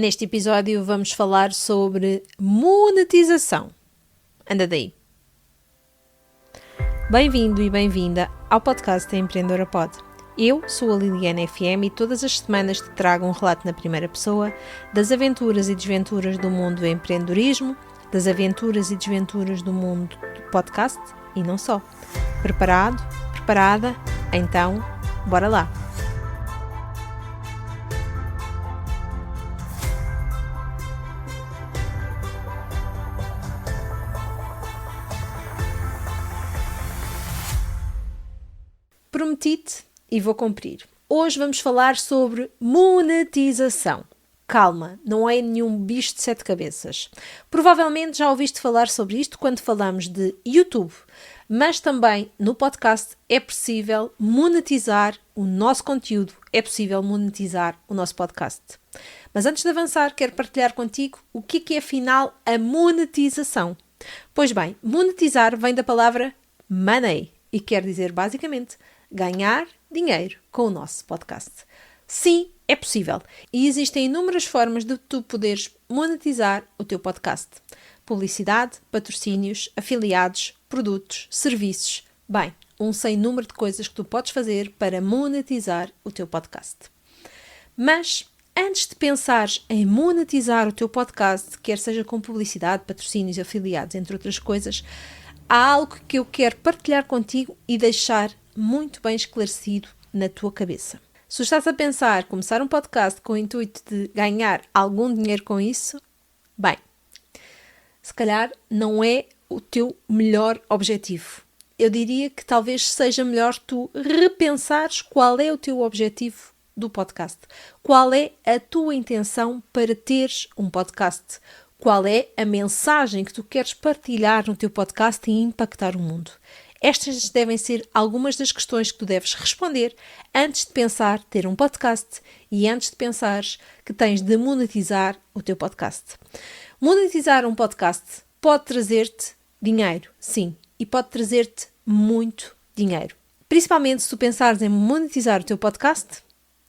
Neste episódio vamos falar sobre monetização. Anda daí. Bem-vindo e bem-vinda ao podcast da Empreendedora Pod. Eu sou a Liliana FM e todas as semanas te trago um relato na primeira pessoa das aventuras e desventuras do mundo do empreendedorismo, das aventuras e desventuras do mundo do podcast e não só. Preparado? Preparada? Então, bora lá! Prometi-te e vou cumprir. Hoje vamos falar sobre monetização. Calma, não é nenhum bicho de 7 cabeças. Provavelmente já ouviste falar sobre isto quando falamos de YouTube, mas também no podcast é possível monetizar o nosso conteúdo, é possível monetizar o nosso podcast. Mas antes de avançar, quero partilhar contigo o que é afinal a monetização. Pois bem, monetizar vem da palavra money e quer dizer basicamente ganhar dinheiro com o nosso podcast. Sim, é possível. E existem inúmeras formas de tu poderes monetizar o teu podcast. Publicidade, patrocínios, afiliados, produtos, serviços. Bem, um sem número de coisas que tu podes fazer para monetizar o teu podcast. Mas, antes de pensares em monetizar o teu podcast, quer seja com publicidade, patrocínios, afiliados, entre outras coisas, há algo que eu quero partilhar contigo e deixar muito bem esclarecido na tua cabeça. Se estás a pensar começar um podcast com o intuito de ganhar algum dinheiro com isso, bem, se calhar não é o teu melhor objetivo. Eu diria que talvez seja melhor tu repensares qual é o teu objetivo do podcast. Qual é a tua intenção para teres um podcast? Qual é a mensagem que tu queres partilhar no teu podcast e impactar o mundo? Estas devem ser algumas das questões que tu deves responder antes de pensar ter um podcast e antes de pensares que tens de monetizar o teu podcast. Monetizar um podcast pode trazer-te dinheiro, sim, e pode trazer-te muito dinheiro. Principalmente se tu pensares em monetizar o teu podcast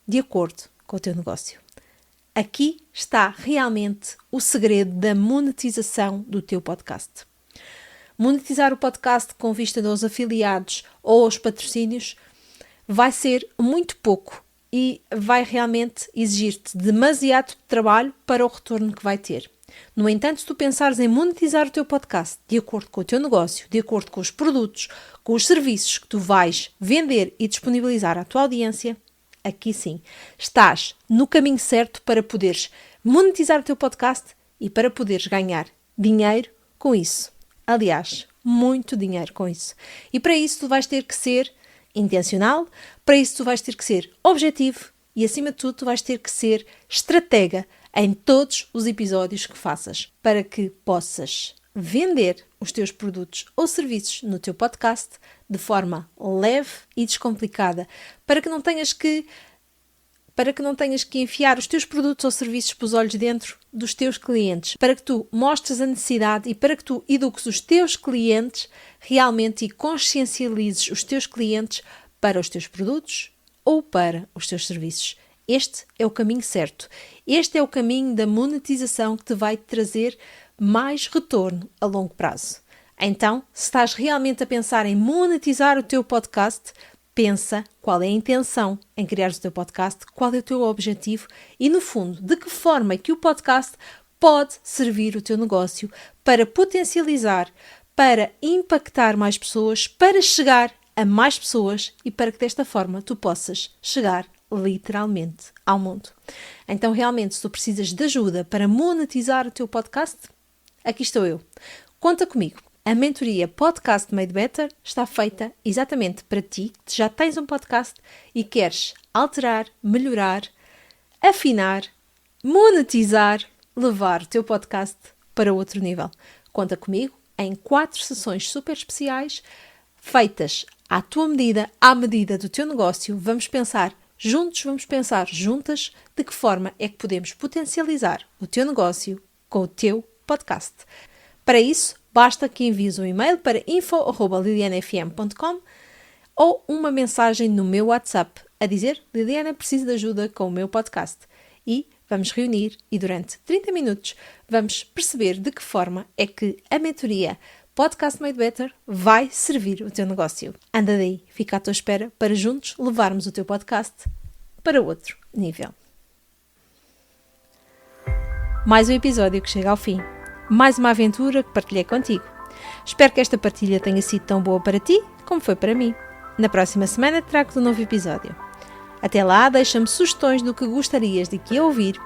de acordo com o teu negócio. Aqui está realmente o segredo da monetização do teu podcast. Monetizar o podcast com vista aos afiliados ou aos patrocínios vai ser muito pouco e vai realmente exigir-te demasiado trabalho para o retorno que vai ter. No entanto, se tu pensares em monetizar o teu podcast de acordo com o teu negócio, de acordo com os produtos, com os serviços que tu vais vender e disponibilizar à tua audiência, aqui sim, estás no caminho certo para poderes monetizar o teu podcast e para poderes ganhar dinheiro com isso. Aliás, muito dinheiro com isso. E para isso tu vais ter que ser intencional, para isso tu vais ter que ser objetivo e acima de tudo tu vais ter que ser estratega em todos os episódios que faças para que possas vender os teus produtos ou serviços no teu podcast de forma leve e descomplicada, para que não tenhas que enfiar os teus produtos ou serviços pelos olhos dentro dos teus clientes, para que tu mostres a necessidade e para que tu eduques os teus clientes realmente e consciencializes os teus clientes para os teus produtos ou para os teus serviços. Este é o caminho certo. Este é o caminho da monetização que te vai trazer mais retorno a longo prazo. Então, se estás realmente a pensar em monetizar o teu podcast, pensa qual é a intenção em criar o teu podcast, qual é o teu objetivo e, no fundo, de que forma é que o podcast pode servir o teu negócio para potencializar, para impactar mais pessoas, para chegar a mais pessoas e para que desta forma tu possas chegar literalmente ao mundo. Então, realmente, se tu precisas de ajuda para monetizar o teu podcast, aqui estou eu. Conta comigo. A mentoria Podcast Made Better está feita exatamente para ti, que já tens um podcast e queres alterar, melhorar, afinar, monetizar, levar o teu podcast para outro nível. Conta comigo em 4 sessões super especiais, feitas à tua medida, à medida do teu negócio. Vamos pensar juntos, vamos pensar juntas de que forma é que podemos potencializar o teu negócio com o teu podcast. Para isso, basta que envies um e-mail para info@lilianafm.com ou uma mensagem no meu WhatsApp a dizer: Liliana, preciso de ajuda com o meu podcast. E vamos reunir e durante 30 minutos vamos perceber de que forma é que a mentoria Podcast Made Better vai servir o teu negócio. Anda daí, fica à tua espera para juntos levarmos o teu podcast para outro nível. Mais um episódio que chega ao fim. Mais uma aventura que partilhei contigo. Espero que esta partilha tenha sido tão boa para ti como foi para mim. Na próxima semana trago-te um novo episódio. Até lá, deixa-me sugestões do que gostarias de que eu ouvir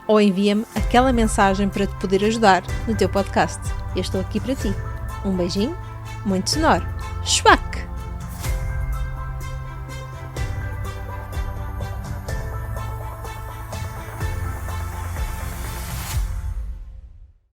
ou envia-me aquela mensagem para te poder ajudar no teu podcast. Eu estou aqui para ti. Um beijinho muito sonoro. Schwack!